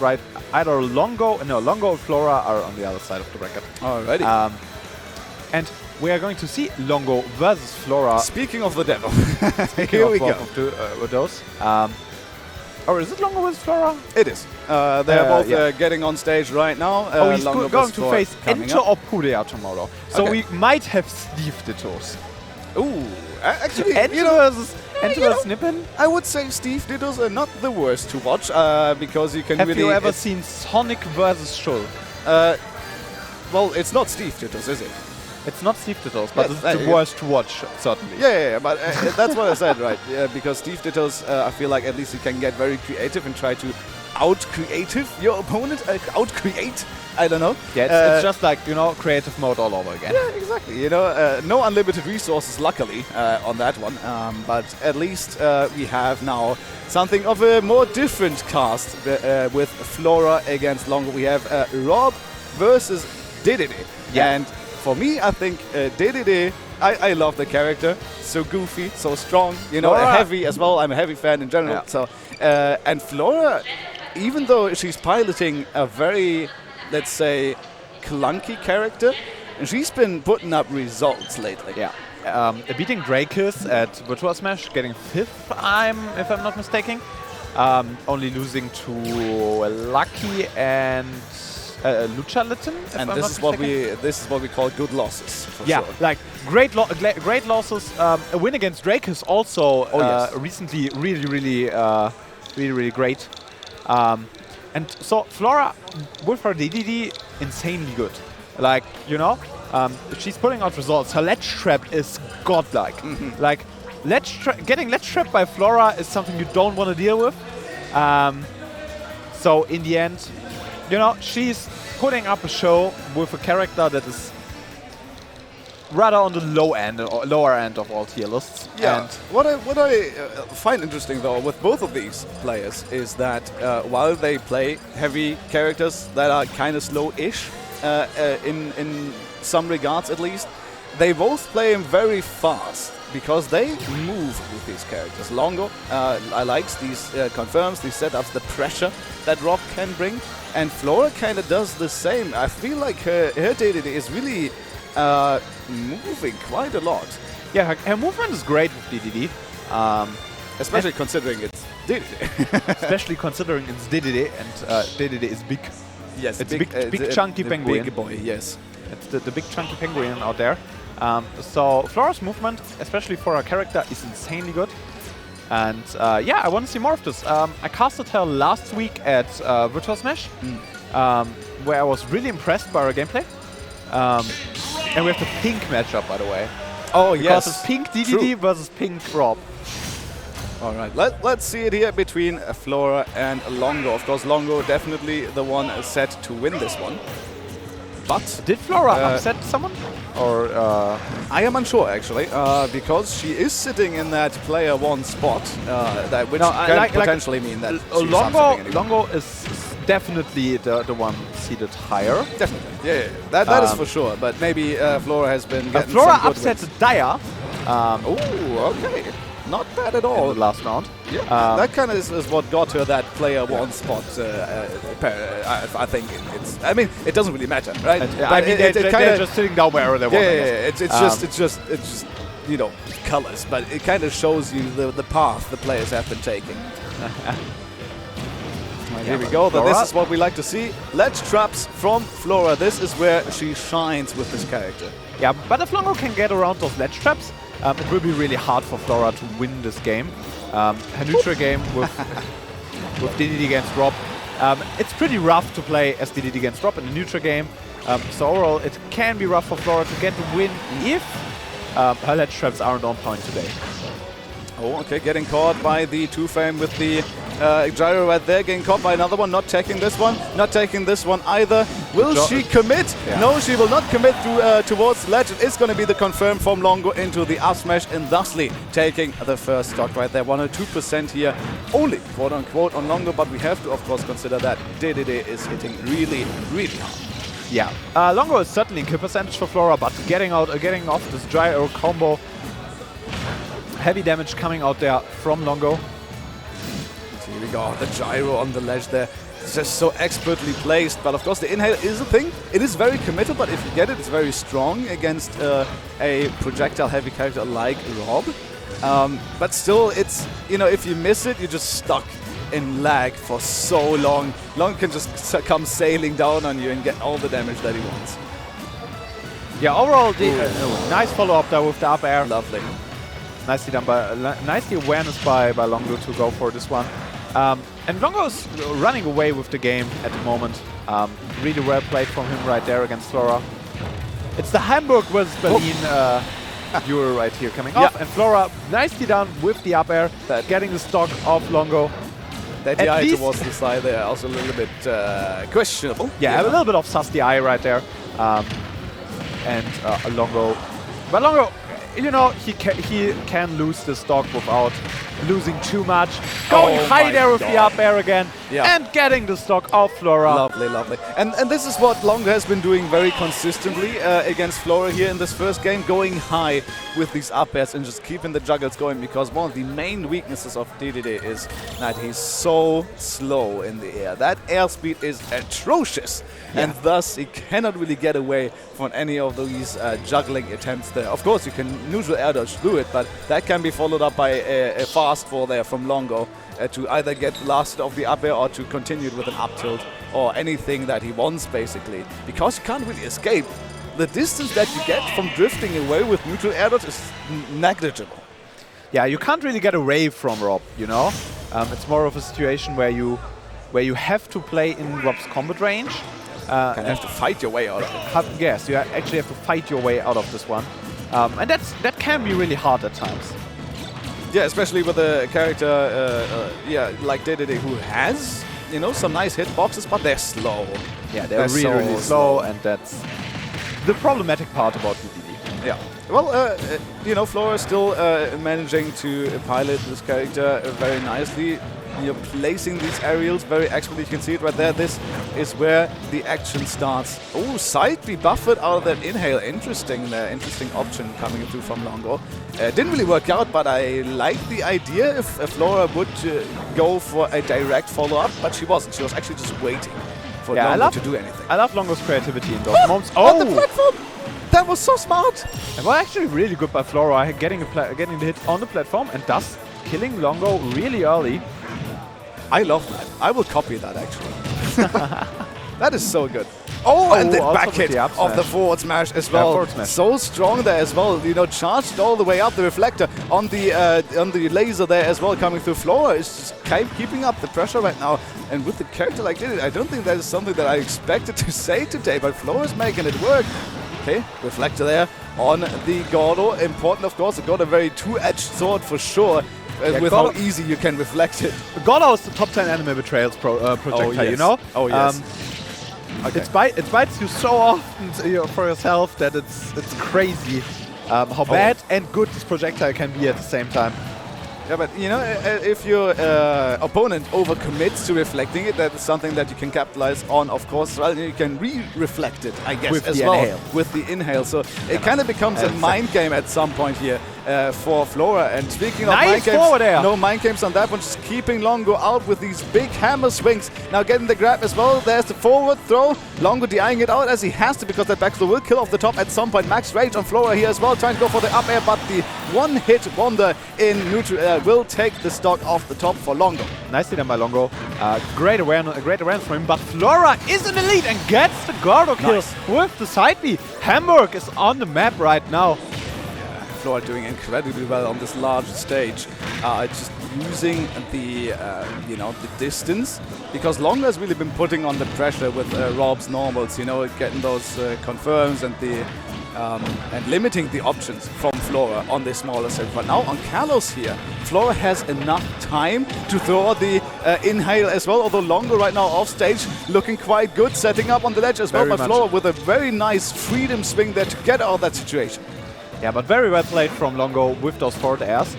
right? Either Longo or Flora are on the other side of the bracket. Alrighty. And we are going to see Longo versus Flora. Speaking of the devil, Here we go. With those. Or is it Longo versus Flora? It is. They're both getting on stage right now. He's going to face Enter or Pudea tomorrow. So we might have Steve Dittos. Ooh, actually, Enter versus Snippin? I would say Steve Dittos are not the worst to watch because you can Have really... you ever seen Sonic versus Shull? Well, it's not Steve Dittos, is it? It's not Steve Dittos, but it's the worst to watch, certainly. Yeah, but that's what I said, right? Yeah, because Steve Dittos, I feel like at least you can get very creative and try to out-creative your opponent. Out-create? I don't know. Yeah, it's just like, creative mode all over again. Yeah, exactly. No unlimited resources, luckily, on that one. But at least we have now something of a more different cast with Flora against Longo. We have R.O.B versus Dedede. Yeah. And for me, I think Dedede, I love the character. So goofy, so strong, heavy as well. I'm a heavy fan in general. Yeah. So and Flora, even though she's piloting a very, let's say, clunky character, and she's been putting up results lately. Yeah. Beating Drakis at Virtua Smash, getting 5th, if I'm not mistaken. Only losing to Lucky and Lucha Litten. And this is what we call good losses. For sure. Like great losses. A win against Drakis also recently really great. And so Flora with her Dedede insanely good. Like she's putting out results. Her ledge trap is godlike. Like getting ledge trapped by Flora is something you don't want to deal with. So in the end, she's putting up a show with a character that is rather on the lower end of all tier lists. Yeah. And what I find interesting though with both of these players is that while they play heavy characters that are kind of slow-ish in some regards at least, they both play them very fast because they move with these characters. Longo, I likes these confirms, these setups, the pressure that R.O.B can bring, and Flora kind of does the same. I feel like her Dedede is really moving quite a lot. yeah, her movement is great with Dedede. Especially considering it's Dedede. Especially considering it's Dedede, and Dedede is big. Yes, it's big chunky penguin. Big boy, yes. It's the big chunky penguin out there. So Flora's movement, especially for her character, is insanely good. And I want to see more of this. I casted her last week at Virtua Smash, where I was really impressed by her gameplay. And we have the pink matchup, by the way. Oh, because yes. it's pink Dedede versus pink R.O.B. All right, let's see it here between Flora and Longo. Of course, Longo definitely the one set to win this one. But did Flora upset someone? Or I am unsure actually, because she is sitting in that player 1 spot, which can potentially mean that Longo is definitely the one seated higher. Definitely, yeah. That is for sure. But maybe Flora has been getting Flora some good upset wins. Daya. Oh, okay. Not bad at all. In the last round. Yeah, that kind of is what got her that player 1 spot. I think I mean, it doesn't really matter, right? They're just sitting down wherever they want. Yeah, it's just colors, but it kind of shows you the path the players have been taking. Here we go. This is what we like to see. Ledge traps from Flora. This is where she shines with this character. Yeah, but if Longo can get around those ledge traps, it will be really hard for Flora to win this game. Her neutral game with Dedede against R.O.B. It's pretty rough to play as Dedede against R.O.B in the neutral game. So overall, it can be rough for Flora to get the win if her ledge traps aren't on point today. Oh, okay, getting caught by the 2-frame with the gyro right there, getting caught by another one, not taking this one either. Will she commit? Yeah. No, she will not commit towards ledge. It is going to be the confirm from Longo into the up smash, and thusly taking the first stock right there. 102% here, only quote-unquote on Longo, but we have to, of course, consider that Dedede is hitting really, really hard. Yeah, Longo is certainly in kill percentage for Flora, but getting off this gyro combo, heavy damage coming out there from Longo. Here we go, the gyro on the ledge there. It's just so expertly placed. But of course, the inhale is a thing. It is very committal, but if you get it, it's very strong against a projectile-heavy character like R.O.B. But still, it's, you know, if you miss it, you're just stuck in lag for so long. Longo can just come sailing down on you and get all the damage that he wants. Yeah, overall, nice follow-up there with the up air. Lovely. Nicely done, nicely awareness by Longo to go for this one. And Longo's running away with the game at the moment. Really well played from him right there against FloRa. It's the Hamburg versus Berlin duel right here coming off. And FloRa nicely done with the up air, getting the stock of Longo. That DI towards the side there also a little bit questionable. Yeah, a little bit of sus DI right there. And Longo. But Longo, you know, he can lose the stock without losing too much. Going high there with the up air again and getting the stock of FloRa. Lovely, lovely. And this is what Longo has been doing very consistently against FloRa here in this first game, going high with these up airs and just keeping the juggles going, because one of the main weaknesses of Dedede is that he's so slow in the air. That airspeed is atrocious, and thus he cannot really get away from any of these juggling attempts there. Of course, you can neutral air dodge through it, but that can be followed up by a fast fall there from Longo to either get last of the up air or to continue with an up tilt or anything that he wants, basically. Because you can't really escape. The distance that you get from drifting away with neutral air dodge is negligible. Yeah, you can't really get away from R.O.B, you know? It's more of a situation where you have to play in R.O.B's combat range. Kind of have to fight your way out of it. Yes, you actually have to fight your way out of this one. And that can be really hard at times. Yeah, especially with a character like Dedede, who has, you know, some nice hitboxes, but they're slow. Yeah, they're really slow, and that's the problematic part about Dedede. Yeah. Well, you know, FloRa is still managing to pilot this character very nicely. You're placing these aerials very expertly. You can see it right there. This is where the action starts. Oh, side B buffered out of that inhale. Interesting option coming through from Longo. Didn't really work out, but I like the idea if FloRa would go for a direct follow-up, but she wasn't. She was actually just waiting for Longo to do anything. I love Longo's creativity in those moments. On the platform! That was so smart! It was actually really good by FloRa, getting the hit on the platform and thus killing Longo really early. I love that. I will copy that, actually. That is so good. Oh, and the back hit of the forward smash as well. So strong there as well. You know, charged all the way up. The reflector on the laser there as well coming through. FloRa is just keeping up the pressure right now. And with the character like Dedede, I don't think that is something that I expected to say today, but FloRa is making it work. Okay, reflector there on the Gordo. Important, of course. It got a very two-edged sword for sure. With how easy you can reflect it. Gordo is the top 10 anime betrayals projectile, you know? Oh, yes. It bites you so often for yourself that it's crazy how bad and good this projectile can be at the same time. Yeah, but you know, if your opponent overcommits to reflecting it, that is something that you can capitalize on, of course. Well, you can re-reflect it, I guess, with as well with the inhale. So it kind of becomes a mind game at some point here for FloRa. And speaking of mind games, no mind games on that one. Just keeping Longo out with these big hammer swings. Now getting the grab as well. There's the forward throw. Longo DIing it out as he has to, because that back throw will kill off the top at some point. Max rage on FloRa here as well, trying to go for the up air, but the one-hit wonder in neutral will take the stock off the top for Longo. Nicely done by Longo. Great awareness from him, but FloRa is in the lead and gets the Gordo kill with the side B. Hamburg is on the map right now. FloRa doing incredibly well on this large stage. Just using the the distance, because Longo has really been putting on the pressure with R.O.B's normals, you know, getting those confirms and the and limiting the options from FloRa on the smaller set. But now on Carlos here, FloRa has enough time to throw the inhale as well, although Longo right now off stage looking quite good, setting up on the ledge as well, but FloRa with a very nice freedom swing there to get out of that situation. Yeah, but very well played from Longo with those forward airs,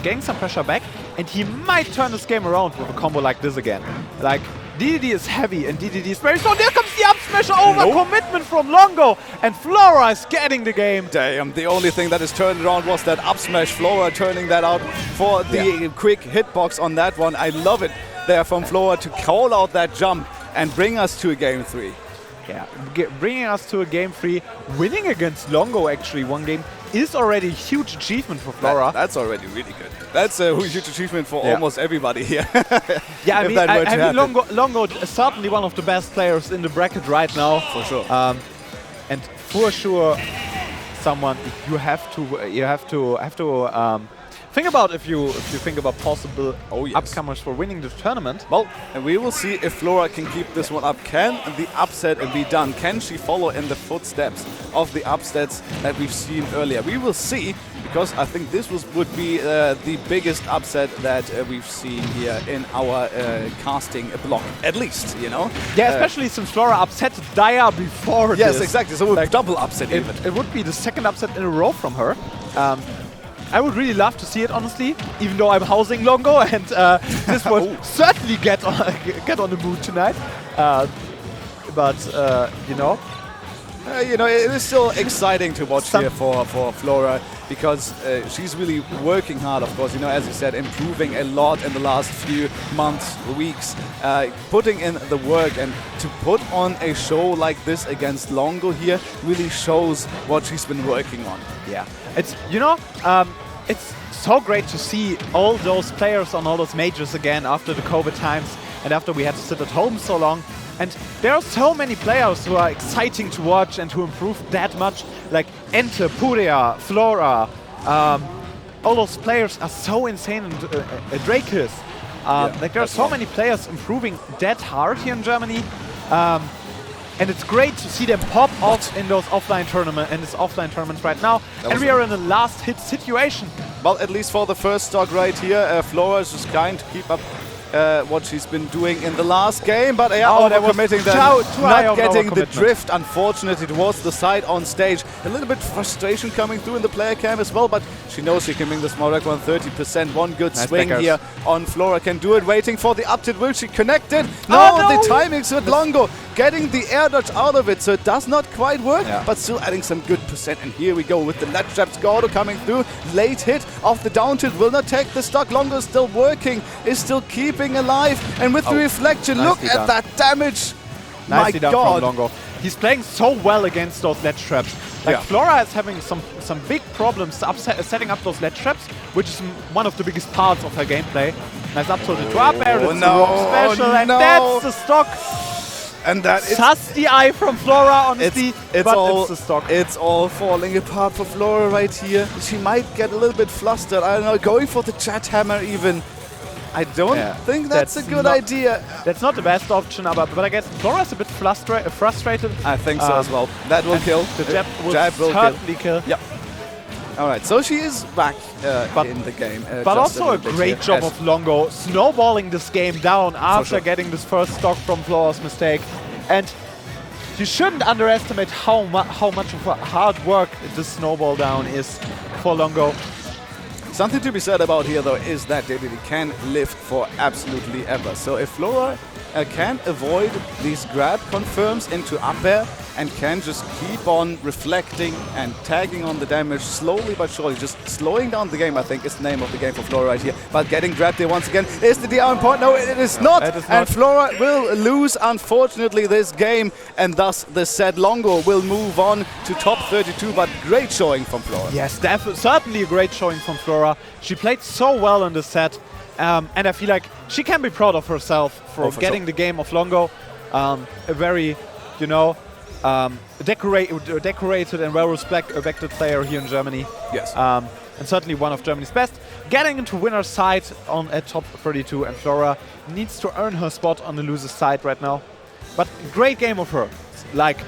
getting some pressure back, and he might turn this game around with a combo like this again. Like, Dedede is heavy and Dedede is very strong. There comes the up smash over commitment from Longo, and FloRa is getting the game. Damn, the only thing that is turned around was that up smash. FloRa turning that out for the quick hitbox on that one. I love it there from Flora to call out that jump and bring us to a game 3. Yeah, bringing us to a game 3, winning against Longo actually one game is already a huge achievement for Flora. That's already really good. That's a huge achievement for almost everybody here. Yeah, I mean Longo is certainly one of the best players in the bracket right now. For sure. And for sure, someone you have to think about if you think about possible upcomers for winning the tournament. Well, and we will see if Flora can keep this one up. Can the upset be done? Can she follow in the footsteps of the upsets that we've seen earlier? We will see, because I think this would be the biggest upset that we've seen here in our casting block, at least, you know? Yeah, especially since Flora upset Daya before yes, this. exactly. So like double upset even. It would be the second upset in a row from her. I would really love to see it, honestly, even though I'm housing Longo, and this would certainly get on the mood tonight. But you know, it is still exciting to watch here for Flora, because she's really working hard, of course. You know, as you said, improving a lot in the last few months, weeks, putting in the work, and to put on a show like this against Longo here really shows what she's been working on. Yeah, it's it's so great to see all those players on all those majors again after the COVID times and after we had to sit at home so long. And there are so many players who are exciting to watch and who improved that much, like Ente, Puria, Flora. All those players are so insane, and Drakis. Like there are so many players improving that hard here in Germany. And it's great to see them pop off in those offline tournaments right now. And we are in a last hit situation. Well, at least for the first stock right here, Flora is just trying to keep up what she's been doing in the last game, but overcommitting them, not getting the drift, unfortunately, towards the side on stage. A little bit frustration coming through in the player cam as well, but she knows she can bring the small record on 30%. One good swing here on Flora can do it. Waiting for the up tilt. Will she connect it? No, the timing's with Longo. Getting the air dodge out of it, so it does not quite work, but still adding some good percent. And here we go with the ledge traps. Gordo coming through. Late hit off the down tilt. Will not take the stock. Longo is still working, is still keeping alive. And with the reflection, look at that damage. Nicely done from Longo. He's playing so well against those ledge traps. Like Flora is having some big problems setting up those ledge traps, which is one of the biggest parts of her gameplay. Nice up to the drop air. It's special, and that's the stock. And that is the eye from Flora, honestly, it's the stock. It's all falling apart for Flora right here. She might get a little bit flustered. I don't know, going for the chat hammer even. I don't think that's a good idea. That's not the best option, but I guess Flora's a bit frustrated. I think so as well. That will kill. The jab will certainly kill. Yep. All right, so she is back in the game. But also a great job of Longo snowballing this game down after getting this first stock from Flora's mistake. And you shouldn't underestimate how much of a hard work this snowball down is for Longo. Something to be said about here, though, is that Dedede can live for absolutely ever. So if Flora can avoid these grab confirms into up air and can just keep on reflecting and tagging on the damage slowly but surely, just slowing down the game, I think is the name of the game for Flora right here. But getting grabbed here once again. Is the DR on point? No, it is not. And Flora will lose, unfortunately, this game, and thus the set. Longo will move on to top 32, but great showing from Flora. Yes, certainly a great showing from Flora. She played so well in the set. And I feel like she can be proud of herself for getting the game of Longo. A very, decorated and well-respected player here in Germany. Yes. And certainly one of Germany's best. Getting into winner's side at top 32, and Flora needs to earn her spot on the loser's side right now. But great game of her. Like,